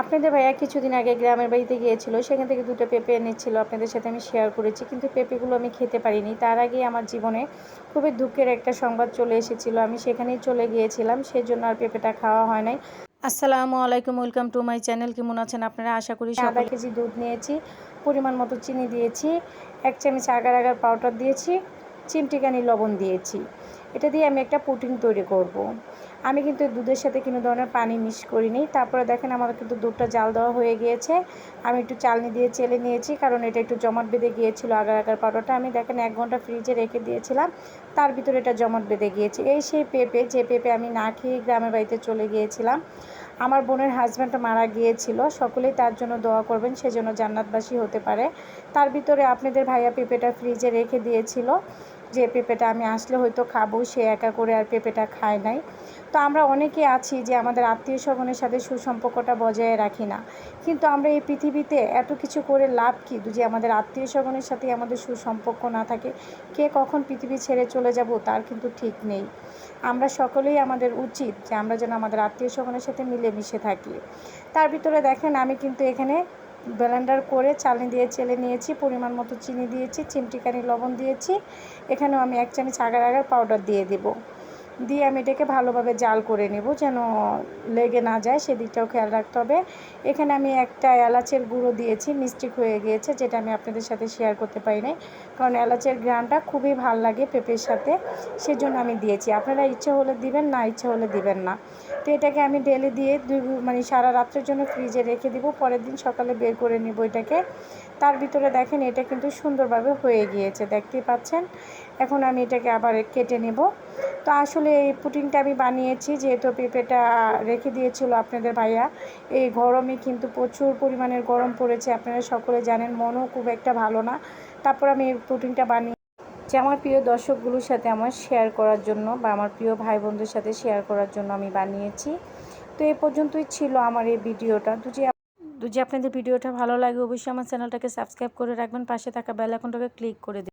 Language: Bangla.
আপনাদের ভাইয়া কিছুদিন আগে গ্রামের বাড়িতে গিয়েছিল, সেখান থেকে 2টা পেঁপে এনেছিল, আপনাদের সাথে আমি শেয়ার করেছি। কিন্তু পেঁপেগুলো আমি খেতে পারিনি। তার আগে আমার জীবনে খুবই দুঃখের একটা সংবাদ চলে এসেছিল। আমি সেখানেই চলে গিয়েছিলাম, সেজন্য আর পেঁপেটা খাওয়া হয় নাই। আসসালামু আলাইকুম, ওয়েলকাম টু মাই চ্যানেল। কেমন আছেন আপনারা? আশা করি আধা কেজি দুধ নিয়েছি, পরিমাণ মতো চিনি দিয়েছি, 1 চামচ আগার আগার পাউডার দিয়েছি, চিমটিকানি লবণ দিয়েছি। এটা দিয়ে আমি একটা পুডিং তৈরি করব। আমি কিন্তু দুধের সাথে কোনো ধরনের পানি মিক্স করিনি। তারপরে দেখেন আমার কিন্তু দুধটা জাল দেওয়া হয়ে গিয়েছে। আমি একটু চালনি দিয়ে চেলে নিয়েছি, কারণ এটা একটু জমাট বেঁধে গিয়েছিল। আগার আগার পাউডারটা আমি দেখেন 1 ঘন্টা ফ্রিজে রেখে দিয়েছিলাম, তার ভিতরে এটা জমাট বেঁধে গিয়েছে। এই সেই পেঁপে, যে পেঁপে আমি না খেয়ে গ্রামের বাড়িতে চলে গিয়েছিলাম। আমার বোনের হাজব্যান্ড মারা গিয়েছিল, সকলেই তার জন্য দোয়া করবেন, সেজন্য জান্নাতবাসী হতে পারে। তার ভিতরে আপনাদের ভাইয়া পেঁপেটা ফ্রিজে রেখে দিয়েছিল, যে পেঁপেটা আমি আসলে হয়তো খাবো, সে একা করে আর পেঁপেটা খায় নাই। তো আমরা অনেকে আছি যে আমাদের আত্মীয় স্বজনের সাথে সুসম্পর্কটা বজায় রাখি না। কিন্তু আমরা এই পৃথিবীতে এত কিছু করে লাভ কি, যে আমাদের আত্মীয় স্বজনের সাথে আমাদের সুসম্পর্ক না থাকে? কে কখন পৃথিবী ছেড়ে চলে যাব তার কিন্তু ঠিক নেই। আমরা সকলেই, আমাদের উচিত যে আমরা যেন আমাদের আত্মীয় স্বজনের সাথে মিলেমিশে থাকি। তার ভিতরে দেখেন আমি কিন্তু এখানে ব্লেন্ডার করে চালনি দিয়ে চেলে নিয়েছি, পরিমাণ মতো চিনি দিয়েছি, চিমটিকানি লবণ দিয়েছি। এখানেও আমি 1 চামচ আগার আগার পাউডার দিয়ে দেব। দিয়ে আমি এটাকে ভালোভাবে জাল করে নেব, যেন লেগে না যায়, সেদিকটাও খেয়াল রাখতে হবে। এখানে আমি একটা এলাচের গুঁড়ো দিয়েছি, মিস্টেক হয়ে গিয়েছে, যেটা আমি আপনাদের সাথে শেয়ার করতে পারি নাই, কারণ এলাচের ঘ্রাণটা খুবই ভাল লাগে পেঁপের সাথে, সেজন্য আমি দিয়েছি। আপনারা ইচ্ছে হলে দিবেন, না ইচ্ছে হলে দিবেন না। তো এটাকে আমি ঢেলে দিয়ে সারা রাত্রের জন্য ফ্রিজে রেখে দিব, পরের দিন সকালে বের করে নিব এটাকে। তার ভিতরে দেখেন এটা কিন্তু সুন্দরভাবে হয়ে গিয়েছে, দেখতেই পাচ্ছেন। এখন আমি এটাকে আবার কেটে নেব। তো আসলে এই পুডিংটা আমি বানিয়েছি যেহেতু পেঁপেটা রেখে দিয়েছিল আপনাদের ভাইয়া। এই গরমে কিন্তু প্রচুর পরিমাণের গরম পড়েছে, আপনারা সকলে জানেন, মনও খুব একটা ভালো না। তারপর আমি এই পুডিংটা বানিয়ে যে আমার প্রিয় দর্শকগুলোর সাথে আমার শেয়ার করার জন্য, বা আমার প্রিয় ভাই বোনদের সাথে শেয়ার করার জন্য আমি বানিয়েছি। তো এই পর্যন্তই ছিল আমার এই ভিডিওটা। যদি আপনাদের ভিডিওটা ভালো লাগে, অবশ্যই আমার চ্যানেলটাকে সাবস্ক্রাইব করে রাখবেন, পাশে থাকা বেল আইকনটাকে ক্লিক করে দিন।